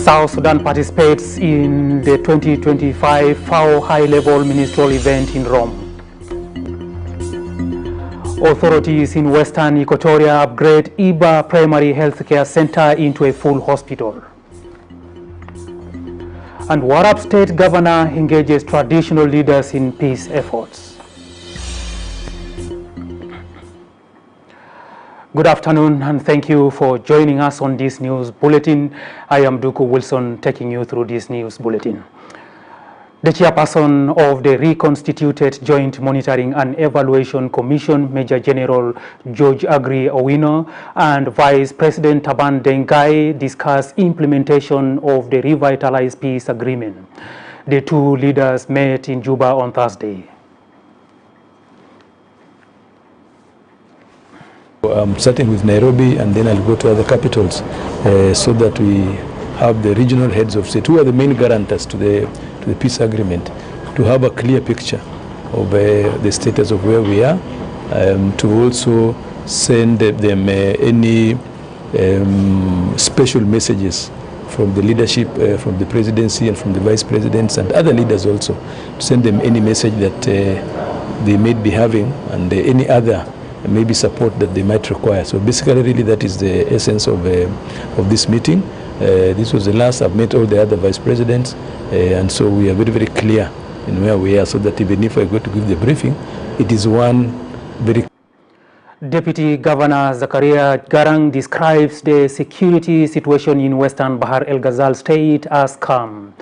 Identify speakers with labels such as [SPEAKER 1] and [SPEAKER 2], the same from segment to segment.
[SPEAKER 1] South Sudan participates in the 2025 FAO high-level ministerial event in Rome. Authorities in Western Equatoria upgrade Iba Primary Healthcare Center into a full hospital. And Warrap State Governor engages traditional leaders in peace efforts. Good afternoon and thank you for joining us on this news bulletin. I am Duku Wilson taking you through this news bulletin. The chairperson of the reconstituted Joint Monitoring and Evaluation Commission, Major General George Agri Owino, and Vice President Taban Dengai discussed implementation of the revitalized peace agreement. The two leaders met in Juba on Thursday.
[SPEAKER 2] I'm starting with Nairobi and then I'll go to other capitals so that we have the regional heads of state, who are the main guarantors to the peace agreement, to have a clear picture of the status of where we are, to also send them any special messages from the leadership, from the presidency and from the vice presidents and other leaders also, to send them any message that they may be having and any other maybe support that they might require. So basically really that is the essence of this meeting. This was the last. I've met all the other vice presidents and so we are very, very clear in where we are, so that even if I go to give the briefing, it is one very...
[SPEAKER 1] Deputy Governor Zakaria Garang describes the security situation in Western Bahar El Ghazal state as calm.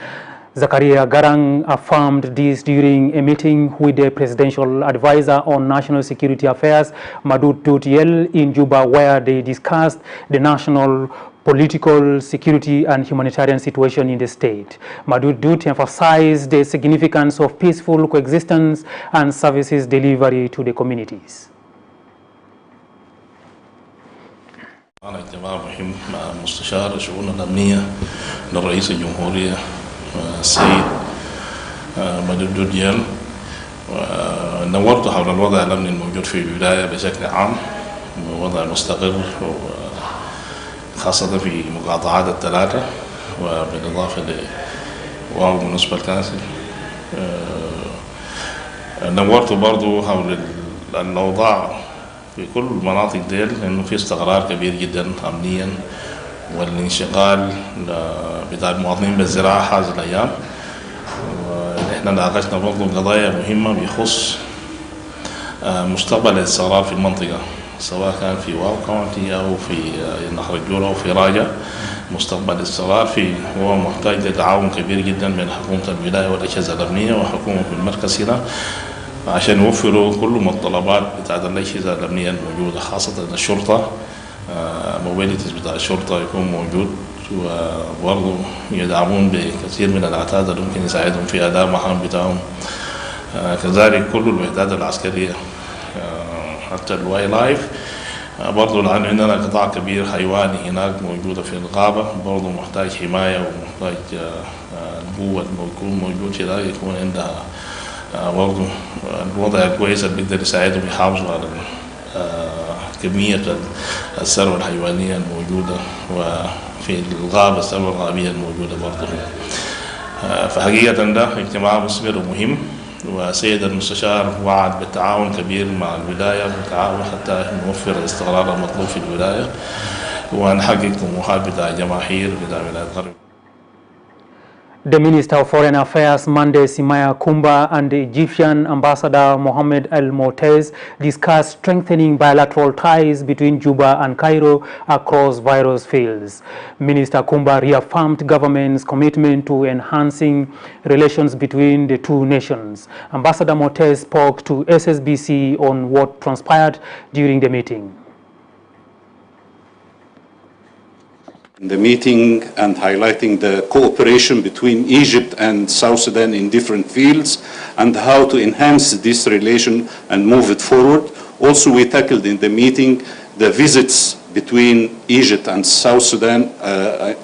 [SPEAKER 1] Zakaria Garang affirmed this during a meeting with the Presidential Advisor on National Security Affairs, Madud Dutiel, in Juba, where they discussed the national political, security and humanitarian situation in the state. Madud Dut emphasized the significance of peaceful coexistence and services delivery to the communities.
[SPEAKER 3] اجتماع مهم مع مستشار الشؤون الأمنية لرئيس الجمهورية السيد مدود دوديال، ونورت حول الوضع الأمني الموجود في الولاية بشكل عام، وضع مستقر خاصة في مقاطعات الثلاثة وبالإضافة لواو بالنسبة لكاسي. نورت برضو حول الأوضاع في كل المناطق ديل، لأنه في استقرار كبير جدا أمنيا، والانشغال بتاع المواطنين بالزراعة هذه الأيام. ونحن ناقشنا برضو قضايا مهمة بخصوص مستقبل الاستقرار في المنطقة، سواء كان في واو كاونتي أو في نهر الجورة أو في راجع. مستقبل الاستقرار فيه هو محتاج لتعاون كبير جدا بين حكومة الولاية والأجهزة الأمنية وحكومة المركز هنا، عشان يوفروا كل المتطلبات بتاعت الأجهزة الأمنية الموجودة، خاصة الشرطة. موبيليتيز بتاع الشرطة يكون موجود، وبرضه يدعمون بكثير من الأعتاد اللي ممكن يساعدهم في أداء مهام بتاعهم. كذلك كل الوحدات العسكرية، حتى الواي لايف. برضه الآن عندنا قطاع كبير حيواني هناك موجودة في الغابة، برضه محتاج حماية ومحتاج القوة الموجود موجود في ذلك يكون عندها برضه الوضع الكويس اللي بيقدر يساعدهم يحافظوا على كمية الثروة الحيوانية الموجودة، وفي الغابة الثروة الغابية الموجودة برضه. فحقيقة ده اجتماع مثمر ومهم، وسيد المستشار وعد بالتعاون كبير مع الولاية، بالتعاون حتى نوفر الاستقرار المطلوب في الولاية ونحقق طموحات بتاع الجماهير بتاع ولاية غرب.
[SPEAKER 1] The Minister of Foreign Affairs, Mande Simaya Kumba, and the Egyptian Ambassador Mohamed El Moutez discussed strengthening bilateral ties between Juba and Cairo across various fields. Minister Kumba reaffirmed government's commitment to enhancing relations between the two nations. Ambassador Moutez spoke to SSBC on what transpired during the meeting.
[SPEAKER 4] The meeting and highlighting the cooperation between Egypt and South Sudan in different fields and how to enhance this relation and move it forward. Also, we tackled in the meeting the visits between Egypt and South Sudan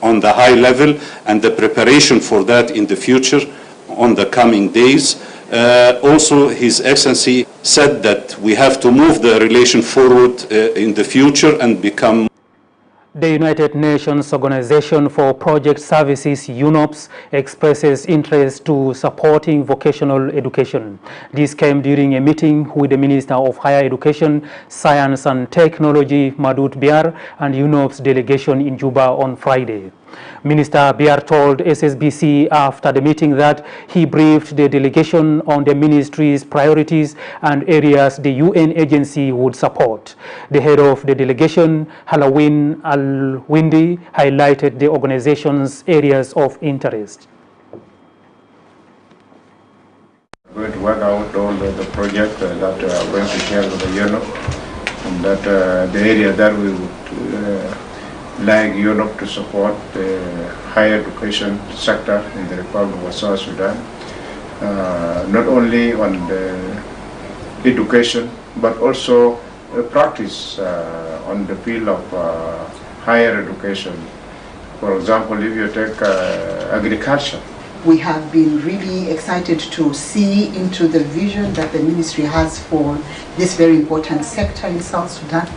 [SPEAKER 4] on the high level and the preparation for that in the future on the coming days. Also, His Excellency said that we have to move the relation forward in the future and become.
[SPEAKER 1] The United Nations Organization for Project Services, UNOPS, expresses interest to supporting vocational education. This came during a meeting with the Minister of Higher Education, Science and Technology, Madut Biar, and UNOPS delegation in Juba on Friday. Minister Biar told SSBC after the meeting that he briefed the delegation on the ministry's priorities and areas the UN agency would support. The head of the delegation, Halawin Al-Windi, highlighted the organization's areas of interest.
[SPEAKER 5] We're going to work out all the projects that are going to share with the UNOP, and that the area that we would like UNOP to support the higher education sector in the Republic of South Sudan, not only on the education but also practice on the field of higher education. For example, if you take agriculture.
[SPEAKER 6] We have been really excited to see into the vision that the ministry has for this very important sector in South Sudan.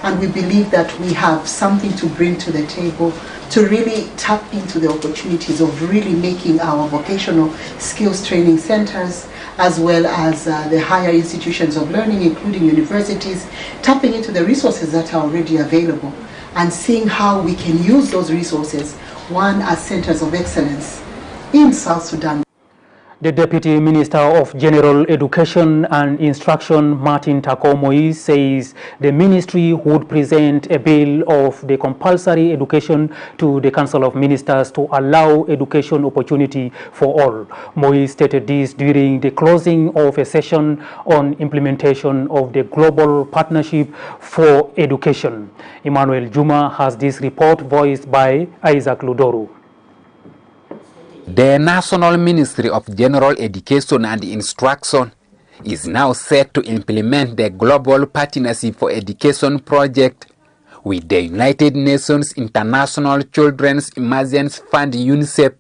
[SPEAKER 6] And we believe that we have something to bring to the table to really tap into the opportunities of really making our vocational skills training centers, as well as the higher institutions of learning, including universities, tapping into the resources that are already available and seeing how we can use those resources, one, as centers of excellence in South Sudan.
[SPEAKER 1] The Deputy Minister of General Education and Instruction, Martin Takomoi, says the ministry would present a bill of the compulsory education to the Council of Ministers to allow education opportunity for all. Moi stated this during the closing of a session on implementation of the Global Partnership for Education. Emmanuel Juma has this report voiced by Isaac Ludoru.
[SPEAKER 7] The National Ministry of General Education and Instruction is now set to implement the Global Partnership for Education project with the United Nations International Children's Emergency Fund UNICEF,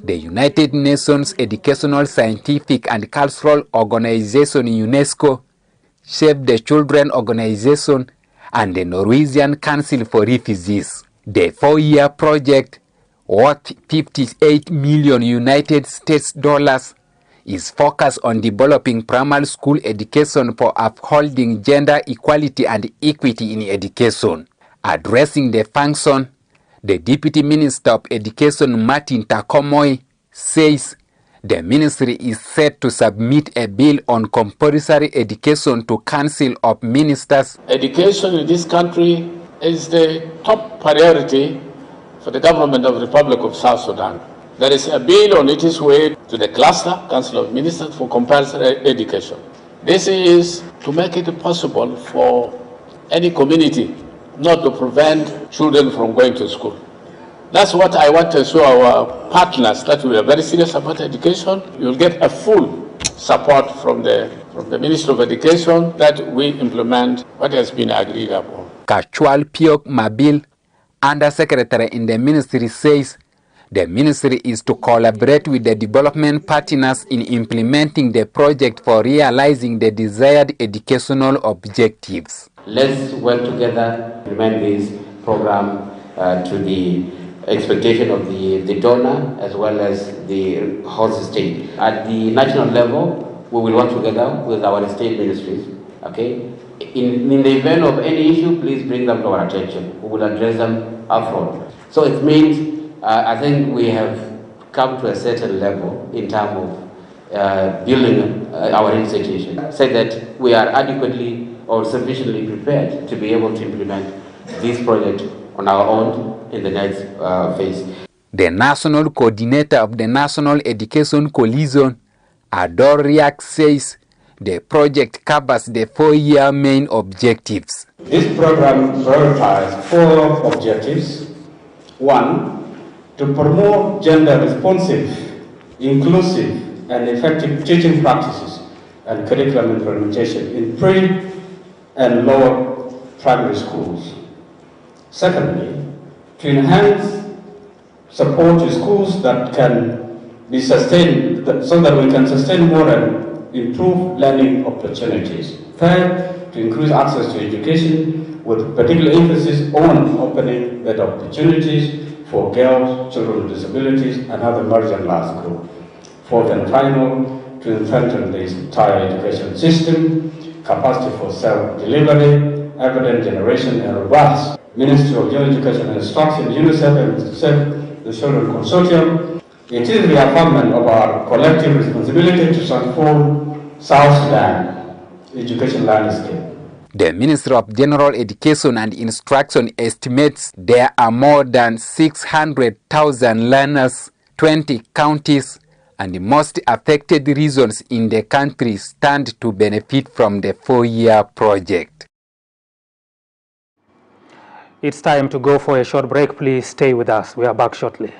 [SPEAKER 7] the United Nations Educational, Scientific and Cultural Organization UNESCO, Save the Children Organization, and the Norwegian Council for Refugees. The 4-year project, worth 58 million United States dollars, is focused on developing primary school education for upholding gender equality and equity in education. Addressing the function, the Deputy Minister of Education, Martin Takomoi, says the ministry is set to submit a bill on compulsory education to Council of Ministers.
[SPEAKER 8] Education in this country is the top priority for the government of the Republic of South Sudan. There is a bill on its way to the cluster, Council of Ministers for compulsory education. This is to make it possible for any community not to prevent children from going to school. That's what I want to show our partners, that we are very serious about education. You will get a full support from the Ministry of Education that we implement what has been agreed upon.
[SPEAKER 7] Kachual Piok Mabil, Undersecretary in the ministry, says the ministry is to collaborate with the development partners in implementing the project for realizing the desired educational objectives.
[SPEAKER 9] Let's work together to implement this program to the expectation of the donor as well as the host state. At the national level, we will work together with our state ministries, okay? In the event of any issue, please bring them to our attention. We will address them upfront. So it means, I think we have come to a certain level in terms of building our institution, so that we are adequately or sufficiently prepared to be able to implement this project on our own in the next phase.
[SPEAKER 7] The national coordinator of the National Education Coalition, Ador Riak, says the project covers the 4-year main objectives.
[SPEAKER 10] This program prioritizes 4 objectives. 1, to promote gender-responsive, inclusive, and effective teaching practices and curriculum implementation in pre- and lower primary schools. Secondly, to enhance support to schools that can be sustained, so that we can sustain more and improve learning opportunities. Third, to increase access to education with particular emphasis on opening better opportunities for girls, children with disabilities, and other marginalized groups. Fourth and final, to strengthen the entire education system, capacity for self-delivery, evidence generation, and robust Ministry of Youth Education and Instruction, UNICEF, and the Children Consortium. It is the affirmation of our collective responsibility to transform South Sudan education landscape.
[SPEAKER 7] The Ministry of General Education and Instruction estimates there are more than 600,000 learners, 20 counties, and the most affected regions in the country stand to benefit from the 4-year project.
[SPEAKER 1] It's time to go for a short break. Please stay with us. We are back shortly.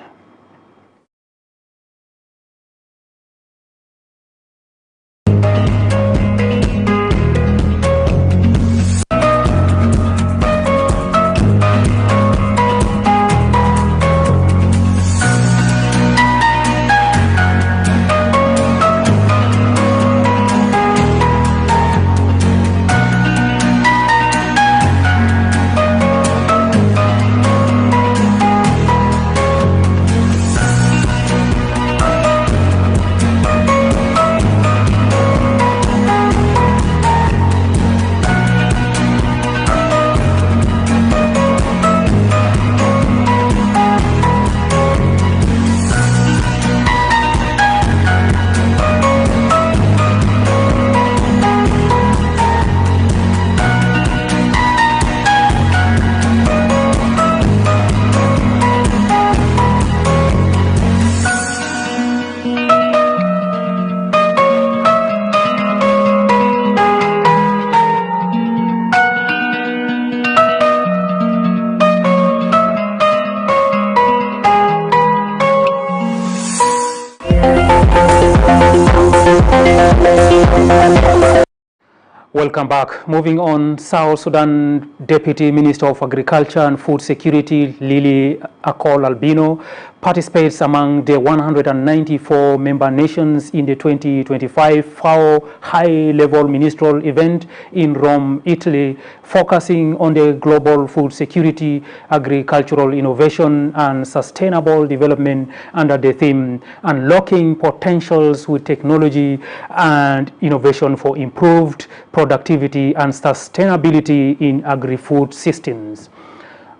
[SPEAKER 1] Welcome back. Moving on, South Sudan Deputy Minister of Agriculture and Food Security, Lily Akol Albino, participates among the 194 member nations in the 2025 FAO high-level ministerial event in Rome, Italy, focusing on the global food security, agricultural innovation, and sustainable development under the theme Unlocking Potentials with Technology and Innovation for Improved Productivity and Sustainability in Agri-Food Systems.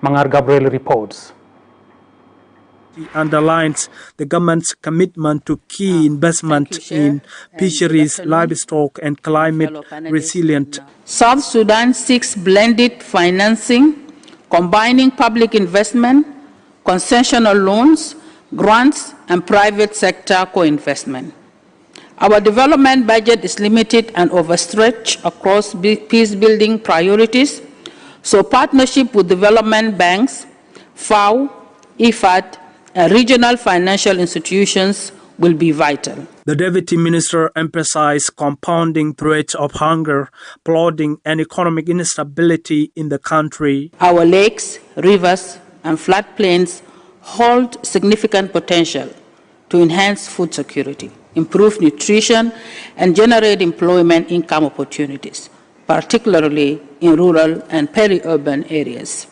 [SPEAKER 1] Mangar Gabriel reports.
[SPEAKER 11] He underlines the government's commitment to key investment in fisheries, livestock, and climate resilient.
[SPEAKER 12] South Sudan seeks blended financing, combining public investment, concessional loans, grants, and private sector co-investment. Our development budget is limited and overstretched across peace-building priorities, so partnership with development banks, FAO, IFAD, and regional financial institutions will be vital.
[SPEAKER 11] The Deputy Minister emphasized compounding threats of hunger, flooding, and economic instability in the country.
[SPEAKER 12] Our lakes, rivers, and floodplains hold significant potential to enhance food security, improve nutrition, and generate employment income opportunities, particularly in rural and peri-urban areas.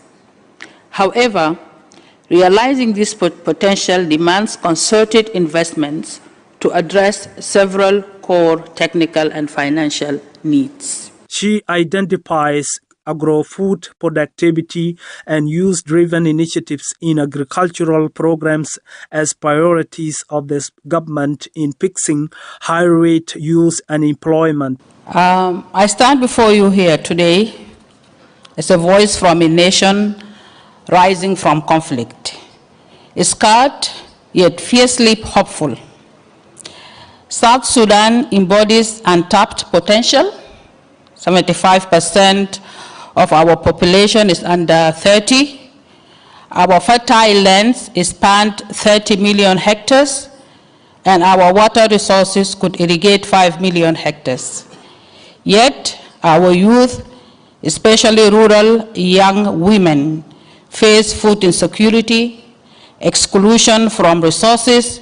[SPEAKER 12] However, realizing this potential demands concerted investments to address several core technical and financial needs.
[SPEAKER 11] She identifies agro-food productivity and use-driven initiatives in agricultural programs as priorities of this government in fixing high-rate youth unemployment.
[SPEAKER 12] I stand before you here today as a voice from a nation rising from conflict, scarred yet fiercely hopeful. South Sudan embodies untapped potential. 75% of our population is under 30. Our fertile lands span 30 million hectares, and our water resources could irrigate 5 million hectares. Yet, our youth, especially rural young women, face food insecurity, exclusion from resources,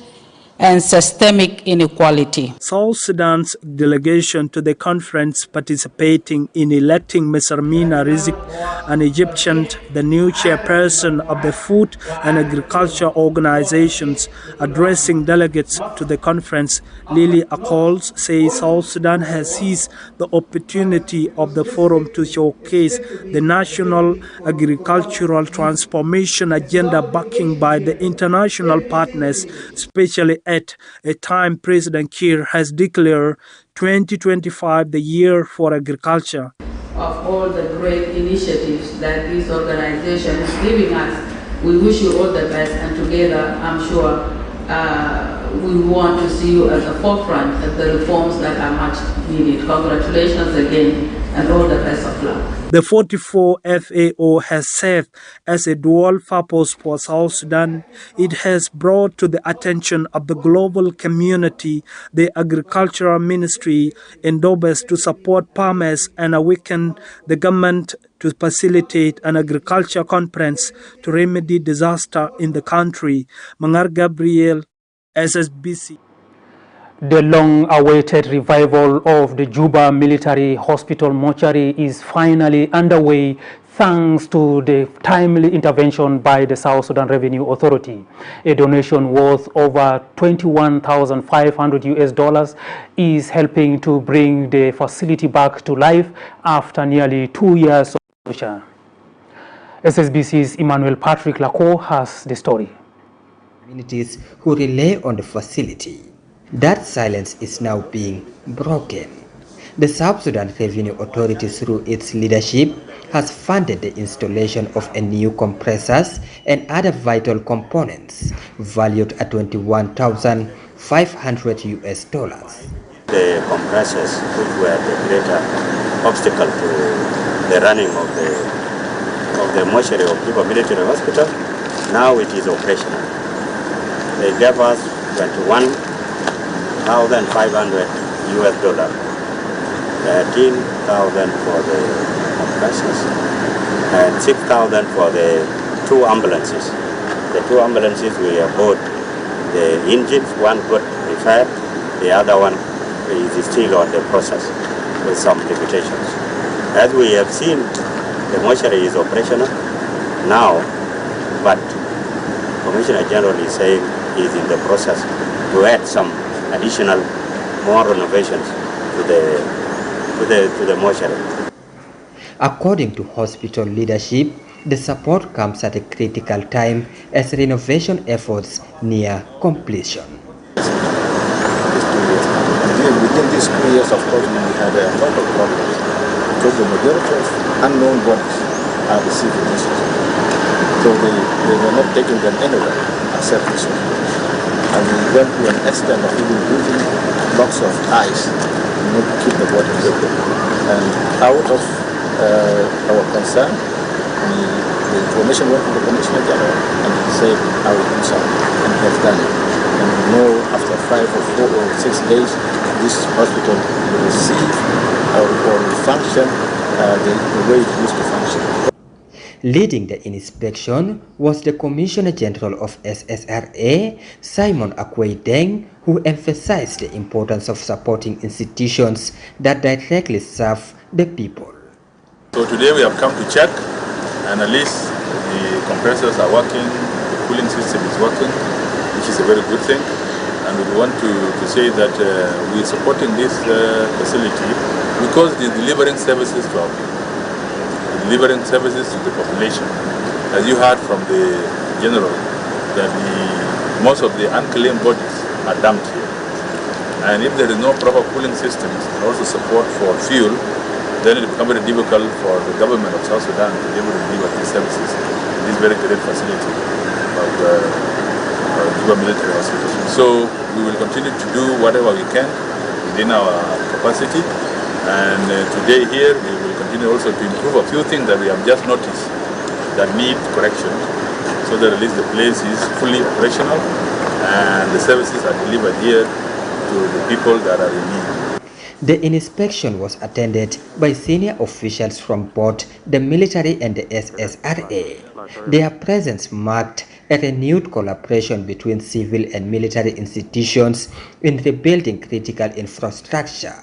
[SPEAKER 12] and systemic inequality.
[SPEAKER 11] South Sudan's delegation to the conference participating in electing Mr. Mina Rizik an Egyptian, the new chairperson of the Food and Agriculture Organizations, addressing delegates to the conference. Lily Accols says South Sudan has seized the opportunity of the forum to showcase the national agricultural transformation agenda backing by the international partners, especially at a time President Kiir has declared 2025 the year for agriculture.
[SPEAKER 12] Of all the great initiatives that this organization is giving us, we wish you all the best, and together I'm sure we want to see you at the forefront of the reforms that are much needed. Congratulations again, and all the best of luck.
[SPEAKER 11] The 44 FAO has served as a dual purpose for South Sudan. It has brought to the attention of the global community the agricultural ministry endeavors to support farmers and awaken the government to facilitate an agriculture conference to remedy disaster in the country. Mangar Gabriel, SSBC.
[SPEAKER 1] The long-awaited revival of the Juba Military Hospital mortuary is finally underway thanks to the timely intervention by the South Sudan Revenue Authority. A donation worth over $21,500 is helping to bring the facility back to life after nearly 2 years of closure. SSBC's Emmanuel Patrick Lacour has the story.
[SPEAKER 13] Communities who rely on the facility. That silence is now being broken. The South Sudan Revenue Authority, through its leadership, has funded the installation of a new compressors and other vital components valued at $21,500.
[SPEAKER 14] The compressors, which were the greater obstacle to the running of the mortuary of Juba Military Hospital, now it is operational. They gave us $21,500, $13,000 for the compressors, and $6,000 for the 2 ambulances. The 2 ambulances we bought the engines, one got repaired, the other one is still on the process with some limitations. As we have seen, the mortuary is operational now, but Commissioner General is saying is in the process to add some additional more renovations to the mortuary.
[SPEAKER 13] According to hospital leadership, the support comes at a critical time as renovation efforts near completion.
[SPEAKER 15] Within these 2 years, of course, we had a lot of problems because the majority of unknown bodies are received in this hospital. So they were not taking them anywhere except this hospital. And we went to an extent of even using blocks of ice to keep the bodies. And out of our concern, the information went to the Commissioner General, and he said, I will do something, and he has done it. And we know after 5 or 4 or 6 days, this hospital will receive or will function the way it used to function.
[SPEAKER 13] Leading the inspection was the Commissioner General of SSRA, Simon Akwei-Deng, who emphasized the importance of supporting institutions that directly serve the people.
[SPEAKER 16] So today we have come to check, and at least the compressors are working, the cooling system is working, which is a very good thing. And we want to say that we are supporting this facility because it is delivering services to our people. Delivering services to the population. As you heard from the general, that most of the unclaimed bodies are dumped here. And if there is no proper cooling systems and also support for fuel, then it becomes very difficult for the government of South Sudan to be able to deliver these services in this very great facility of Juba Military Hospital. So we will continue to do whatever we can within our capacity. And today here we will continue also to improve a few things that we have just noticed that need correction, so that at least the place is fully operational and the services are delivered here to the people that are in need.
[SPEAKER 13] The inspection was attended by senior officials from both the military and the SSRA. Their presence marked a renewed collaboration between civil and military institutions in rebuilding critical infrastructure.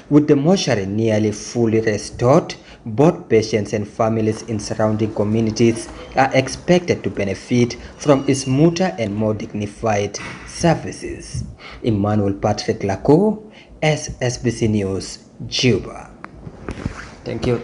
[SPEAKER 13] With the mortuary nearly fully restored, Both patients and families in surrounding communities are expected to benefit from its smoother and more dignified services. Emmanuel Patrick Lako, SSBC News, Juba. Thank you.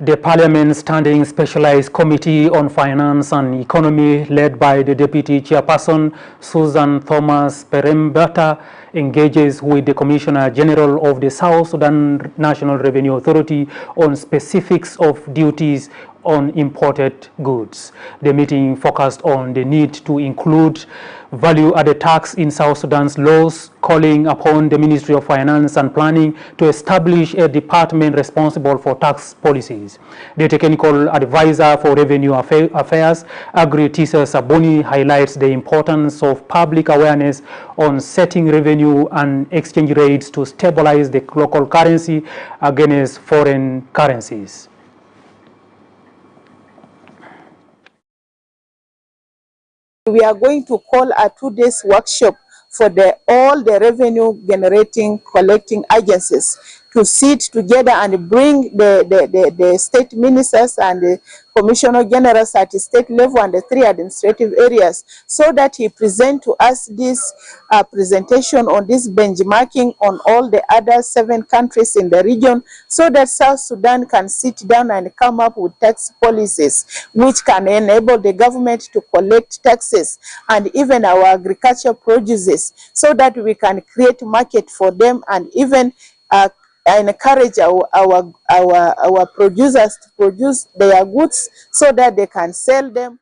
[SPEAKER 1] The Parliament Standing Specialized Committee on Finance and Economy, led by the Deputy Chairperson Susan Thomas Perembata, engages with the Commissioner General of the South Sudan National Revenue Authority on specifics of duties on imported goods. The meeting focused on the need to include value-added tax in South Sudan's laws, calling upon the Ministry of Finance and Planning to establish a department responsible for tax policies. The technical advisor for Revenue Affairs, Agri-Tisa Sabuni, highlights the importance of public awareness on setting revenue and exchange rates to stabilize the local currency against foreign currencies.
[SPEAKER 17] We are going to call a 2-day workshop for all the revenue generating collecting agencies to sit together and bring the state ministers and the commissioner generals at the state level and the 3 administrative areas, so that he present to us this presentation on this benchmarking on all the other 7 countries in the region, so that South Sudan can sit down and come up with tax policies which can enable the government to collect taxes and even our agricultural produces, so that we can create market for them and even encourage our producers to produce their goods so that they can sell them.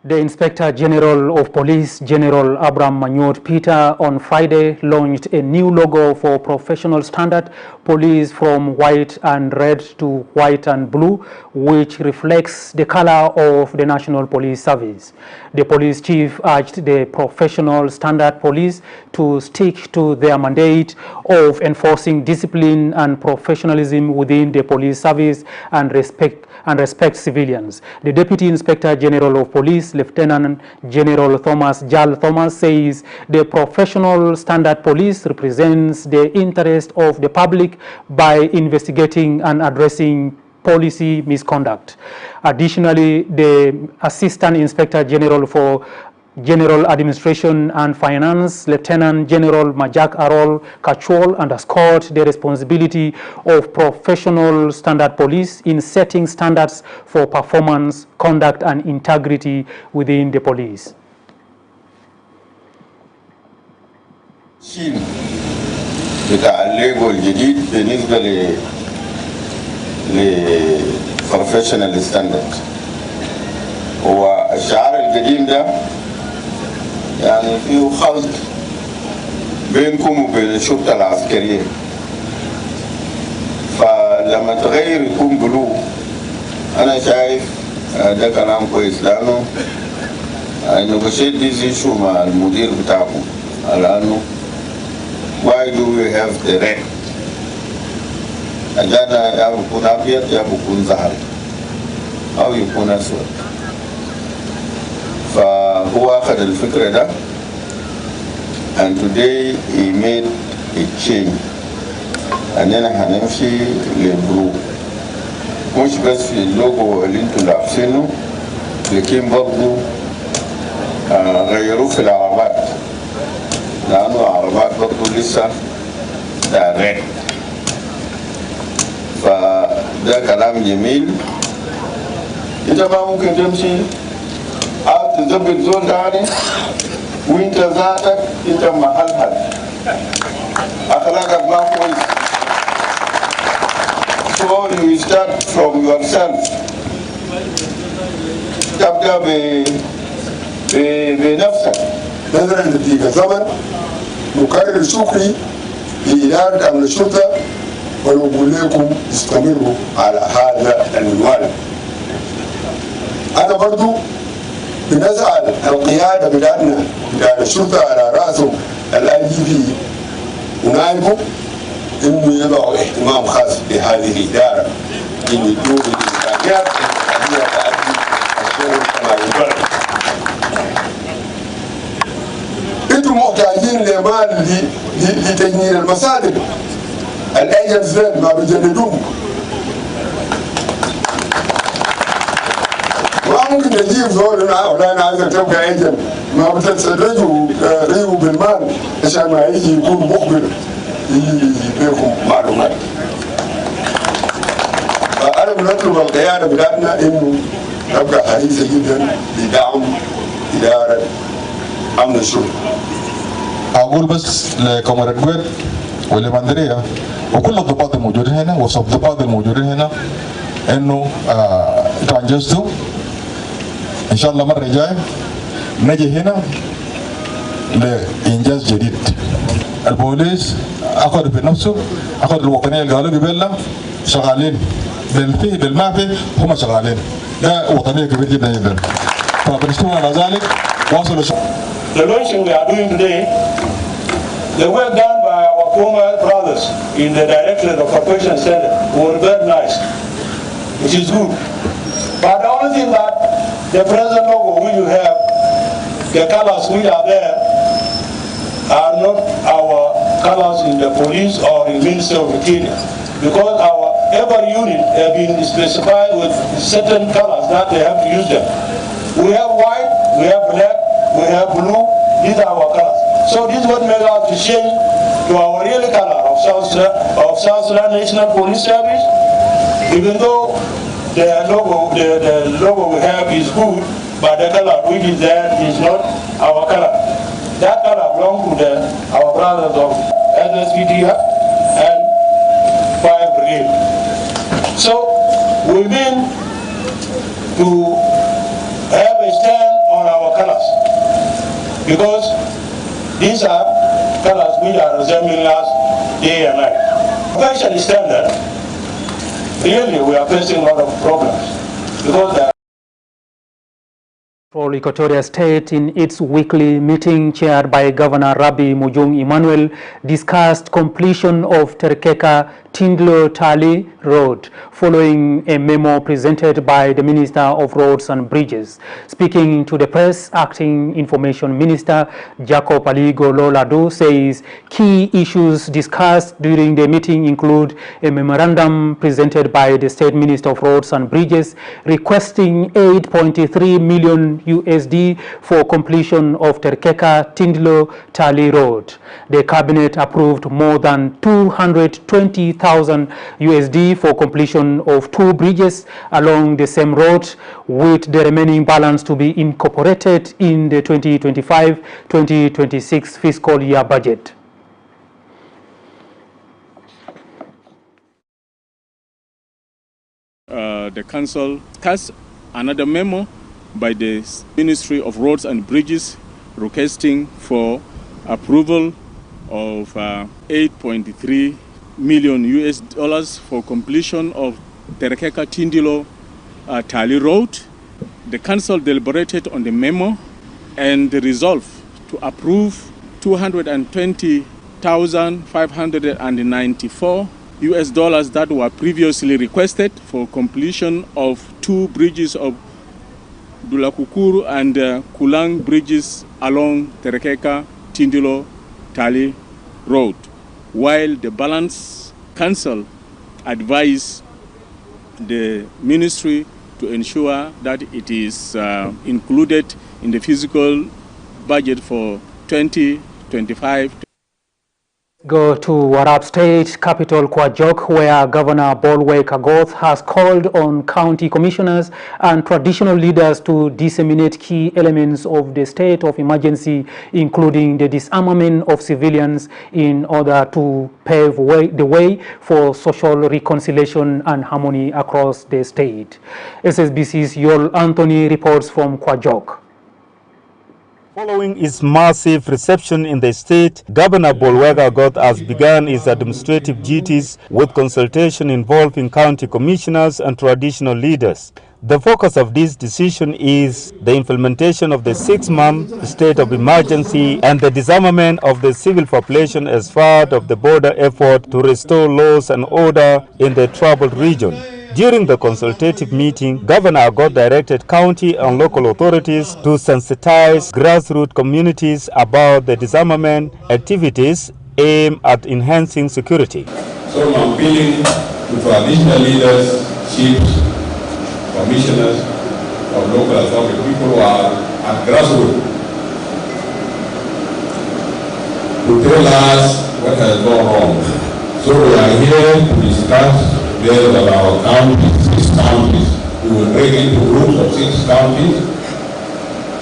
[SPEAKER 1] The Inspector General of Police, General Abraham Manyot Peter, on Friday launched a new logo for professional standard police from white and red to white and blue, which reflects the color of the National Police Service. The police chief urged the professional standard police to stick to their mandate of enforcing discipline and professionalism within the police service and respect civilians. The Deputy Inspector General of Police, Lieutenant General Thomas Jal Thomas, says the professional standard police represents the interest of the public by investigating and addressing policy misconduct. Additionally, the Assistant Inspector General for General Administration and Finance, Lieutenant General Majak Arol Kachol, underscored the responsibility of professional standard police in setting standards for performance, conduct, and integrity within the police.
[SPEAKER 18] بتاع الليجو الجديد بالنسبة لبروفيشنال ستاندرد. هو الشعار القديم ده يعني فيه خلط بينكم وبين الشرطة العسكرية، فلما تغير يكون بلو أنا شايف ده كلام كويس، لأنه negotiate this issue مع المدير بتاعكم على أنه why do we have the red؟ أجانا يا بكون أبيض يا بكون زهري أو يكون أسود. فهو أخذ الفكرة ده and today he made a change أننا هنمشي لبلو، مش بس في اللوجو اللي انتوا لابسينه، لكن برضو غيروه في العربات، لأنه العربات برضو لسه دارين. فده كلام جميل. انت ما ممكن تمشي أو تظبط زول تاني وانت ذاتك انت محلحل، أخلاقك ما كويس. So you start from yourself. تبدأ بنفسك.
[SPEAKER 19] نظرا لضيق الزمن نكرر شكري لإدارة أمن الشرطة ونقول لكم استمروا على هذا المنوال. أنا برضو بنسأل القيادة بتاعتنا بتاعت الشرطة على رأسهم الIGP ونائبه إنه يضعوا اهتمام خاص بهذه الإدارة، إن يدوا الإمكانيات التي تؤدي الشغل كما ينبغي. انتم محتاجين لمال لتجميل المصادر. الايجنتس ما بيجندوهم يجيب زول ولا أنا عايز تبقى إيجن ما بتتسرجوا ريو بالمال عشان ما يجي يكون مخبر يبيكم معلومات. أنا بنطلب القيادة بلادنا إنه تبقى حريصة جدا لدعم إدارة أمن الشرطة.
[SPEAKER 15] أقول بس لكاميرا كويت ولمندرية وكل الضباط الموجودين هنا والضباط الموجودين هنا إنه تنجزتوا إن شاء الله مرة جاي نجي هنا لإنجاز جديد. البوليس أخذ بنفسه أخذ الوطنية اللي قالوا قبل شغالين بالفيه بالمافي هم شغالين ده وطنية كبير جدا جدا فبنشتغل على ذلك واصلوا
[SPEAKER 20] The launching we are doing today, the work done by our former brothers in the Directorate of Corporation Center were very nice, which is good. But the only thing that the present logo which you have, the colors which are there, are not our colors in the police or in Ministry of Interior, because our every unit have been specified with certain colors that they have to use them. We have white, we have black, we have blue. These are our colors. So this is what makes us to change to our real color of South Sudan National Police Service. Even though the logo we have is good, but the color which is there is not our color. That color belongs to our brothers of SSPTF and Fire Brigade. So we mean to have a stand on our colors, because these are colors which are resembling us day and night. Fashion standard, really we are facing a lot of problems, because
[SPEAKER 1] For Equatoria State, in its weekly meeting chaired by Governor Rabi Mujung Emmanuel, discussed completion of Terkeka Tindlo Tali Road, following a memo presented by the Minister of Roads and Bridges. Speaking to the press, Acting Information Minister Jacob Aligo Loladu says key issues discussed during the meeting include a memorandum presented by the State Minister of Roads and Bridges requesting 8.3 million USD for completion of Terkeka Tindlo Tali Road. The cabinet approved more than 220,000 USD for completion of 2 bridges along the same road, with the remaining balance to be incorporated in the 2025-2026 fiscal year budget.
[SPEAKER 21] The council cast another memo by the Ministry of Roads and Bridges requesting for approval of 8.3 million US dollars for completion of Terkeka Tindilo Tali Road. The council deliberated on the memo and resolved to approve 220,594 US dollars that were previously requested for completion of 2 bridges of Dulakukuru and Kulang bridges along Terkeka Tindilo Tali Road, while the balance council advised the ministry to ensure that it is included in the fiscal budget for 2025.
[SPEAKER 1] Go to Warrap State, capital Kwajok, where Governor Bolwe Kagoth has called on county commissioners and traditional leaders to disseminate key elements of the state of emergency, including the disarmament of civilians, in order to pave the way for social reconciliation and harmony across the state. SSBC's Yol Anthony reports from Kwajok.
[SPEAKER 22] Following its massive reception in the state, Governor Bolwega Goth has begun his administrative duties with consultation involving county commissioners and traditional leaders. The focus of this decision is the implementation of the 6-month state of emergency and the disarmament of the civil population as part of the border effort to restore laws and order in the troubled region. During the consultative meeting, Governor Agot directed county and local authorities to sensitize grassroots communities about the disarmament activities aimed at enhancing security.
[SPEAKER 23] So I'm appealing to traditional leaders, chiefs, commissioners,
[SPEAKER 2] of local authority, people who are at grassroots, to tell us what has gone wrong. So we are here to discuss based on our counties, 6 counties. We will break into groups of 6 counties.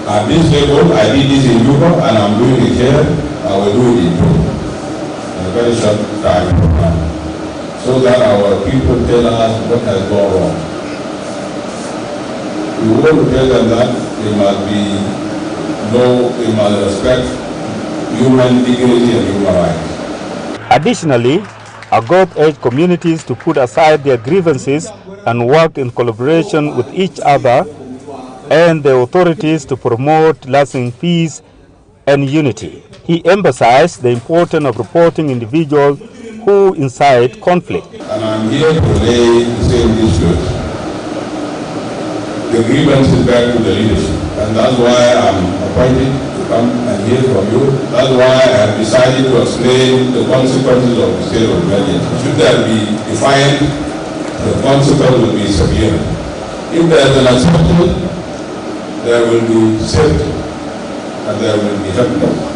[SPEAKER 2] At this level, I did this in Juba and I'm doing it here. I will do it in Juba in a very short time. So that our people tell us what has gone wrong. We want to tell them that they must respect human dignity and human rights.
[SPEAKER 22] Additionally, Agot urged communities to put aside their grievances and work in collaboration with each other and the authorities to promote lasting peace and unity. He emphasized the importance of reporting individuals who incite conflict.
[SPEAKER 2] And I'm here today to say this truth. The grievance is back to the leadership, and that's why I'm appointed to come and hear from you. That's why I have decided to explain the consequences of the state of emergency. Should there be defiant, the consequence will be severe. If there is an acceptance, there will be safety, and there will be happiness.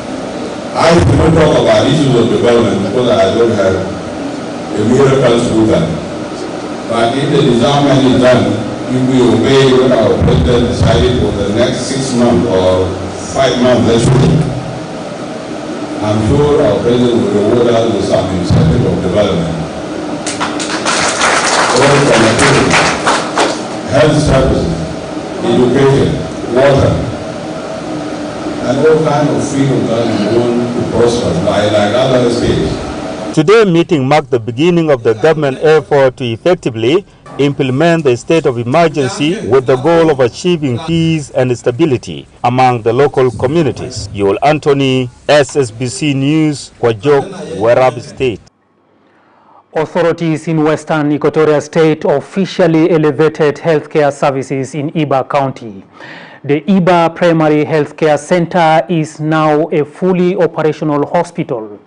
[SPEAKER 2] I do not talk about issues of development because I don't have a miracle through that. But if the disarmament is done, if we obey what our president decided for the next 6 months or 5 months, I'm sure our president will reward us with some incentive of development. All connectivity, health services, education, water, and all kinds of freedom that we want to prosper like other states.
[SPEAKER 22] Today's meeting marked the beginning of the government effort to effectively implement the state of emergency with the goal of achieving peace and stability among the local communities. Yoel Anthony, SSBC News, Kwajok, Warrap State.
[SPEAKER 1] Authorities in Western Equatoria State officially elevated healthcare services in Iba County. The Iba Primary Healthcare Center is now a fully operational hospital.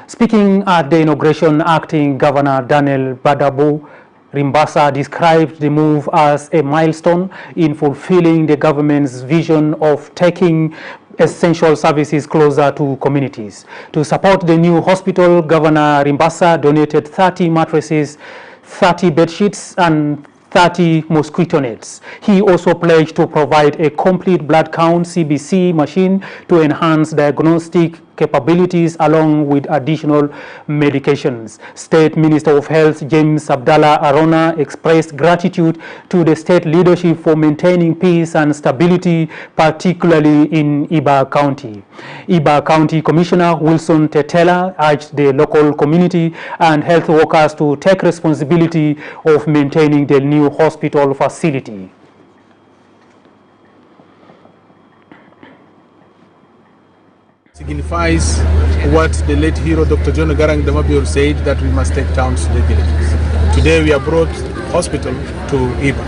[SPEAKER 1] Speaking at the inauguration, Acting Governor Daniel Badabo Rimbasa described the move as a milestone in fulfilling the government's vision of taking essential services closer to communities. To support the new hospital, Governor Rimbasa donated 30 mattresses, 30 bed sheets, and 30 mosquito nets. He also pledged to provide a complete blood count CBC machine to enhance diagnostic capabilities along with additional medications. State Minister of Health James Abdallah Arona expressed gratitude to the state leadership for maintaining peace and stability, particularly in Iba County. Iba County Commissioner Wilson Tetela urged the local community and health workers to take responsibility of maintaining the new hospital facility.
[SPEAKER 3] Signifies what the late hero Dr. John Garang Damabior said, that we must take towns to the villages. Today we have brought hospital to Iba,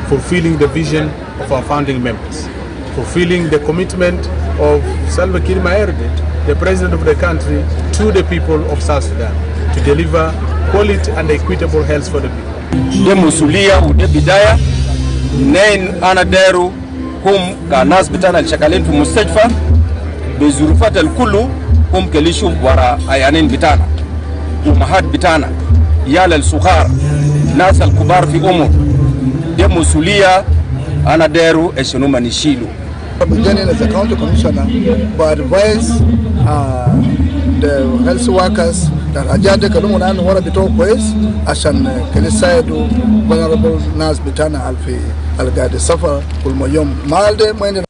[SPEAKER 3] fulfilling the vision of our founding members, fulfilling the commitment of Salva Kiir Mayardit, the president of the country, to the people of South Sudan, to deliver quality and equitable health for the people.
[SPEAKER 23] De musulia ude bidaya nain anadaru hum kanas bitana shakalin fi mustajfa بظروفات الكل هم كليشوا ورا عيانين بتاعنا ومهات بتاعنا يال الصغار ناس الكبار في عمر دي مسؤولية أنا دايرو إشنو ما نشيلو.
[SPEAKER 24] Beginning as a county commissioner, but advise the health workers that ajade kalumu nani wara bito kwez ashan kelisaidu vulnerable nas bitana alfi algade suffer kulmoyom malde mwende.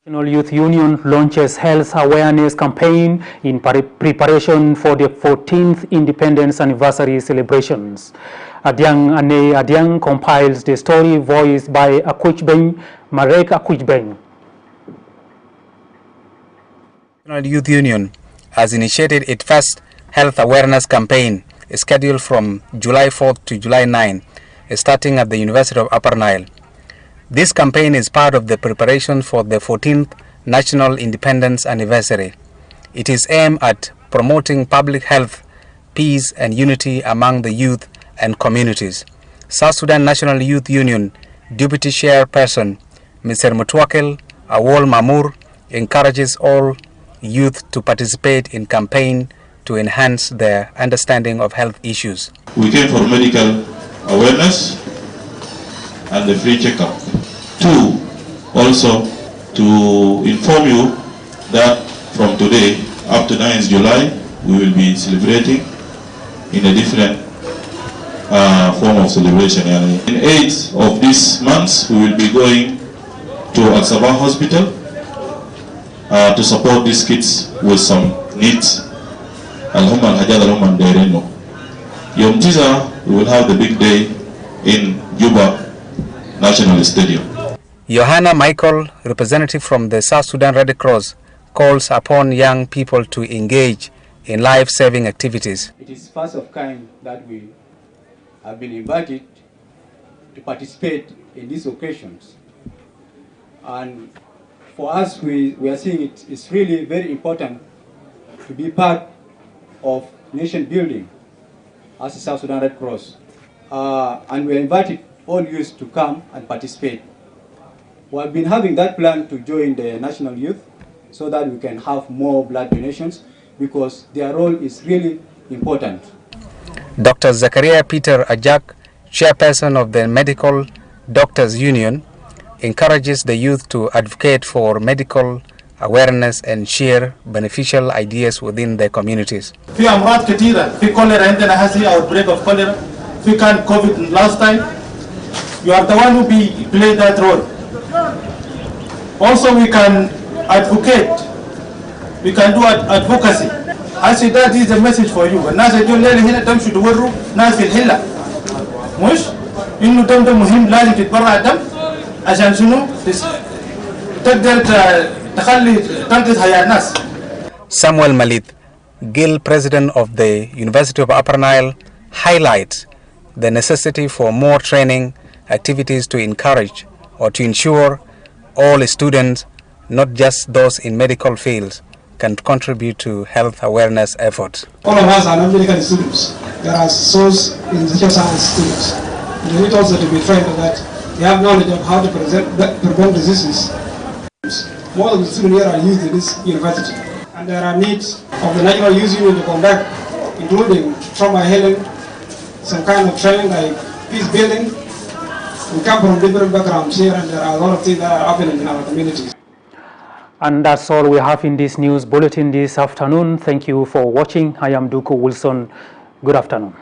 [SPEAKER 1] National Youth Union launches health awareness campaign in preparation for the 14th Independence Anniversary celebrations. Adiang Ane Adiang compiles the story voiced by Akuchbeng, Marek Akuchbeng.
[SPEAKER 25] National Youth Union has initiated its first health awareness campaign scheduled from July 4th to July 9, starting at the University of Upper Nile. This campaign is part of the preparation for the 14th National Independence Anniversary. It is aimed at promoting public health, peace and unity among the youth and communities. South Sudan National Youth Union Deputy Chairperson, Mr. Mutwakil Awol Mamur, encourages all youth to participate in campaign to enhance their understanding of health issues.
[SPEAKER 2] We came for medical awareness and the free checkup. 2, also to inform you that from today up to 9th July, we will be celebrating in a different form of celebration. In 8th of this month, we will be going to Al-Sabah Hospital to support these kids with some needs. Yom Tisa, we will have the big day in Juba National Stadium.
[SPEAKER 25] Johanna Michael, representative from the South Sudan Red Cross, calls upon young people to engage in life-saving activities.
[SPEAKER 4] It is first of kind that we have been invited to participate in these occasions. And for us, we are seeing it's really very important to be part of nation building as the South Sudan Red Cross. And we are invited all youth to come and participate. We have been having that plan to join the National Youth so that we can have more blood donations because their role is really important.
[SPEAKER 25] Dr. Zakaria Peter Ajak, chairperson of the Medical Doctors Union, encourages the youth to advocate for medical awareness and share beneficial ideas within their communities.
[SPEAKER 5] في أمراض كثيرة في cholera عندنا هسي outbreak of cholera في كان COVID last time. You are the one who play that role. Also we can advocate. We can do advocacy. Hasi that is the message for you. الناس يجون ليلة هنا تمشوا توروا ناس في الحلة. مش إنه دم ده مهم لازم تتبرع الدم عشان شنو تقدر تخلي تنقذ حياة الناس.
[SPEAKER 25] Samuel Malith, Gill President of the University of Upper Nile, highlights the necessity for more training activities to encourage or to ensure all students, not just those in medical fields, can contribute to health awareness efforts.
[SPEAKER 6] All of us are not medical students. There are souls in social science students. They need also to be trained that they have knowledge of how to prevent diseases. Most of the students here are youth in this university. And there are needs of the National Youth Union to conduct, including trauma healing, some kind of training like peace building. We come from different backgrounds here and there are a lot of things that are happening in our communities.
[SPEAKER 1] And that's all we have in this news bulletin this afternoon. Thank you for watching. I am Duko Wilson. Good afternoon.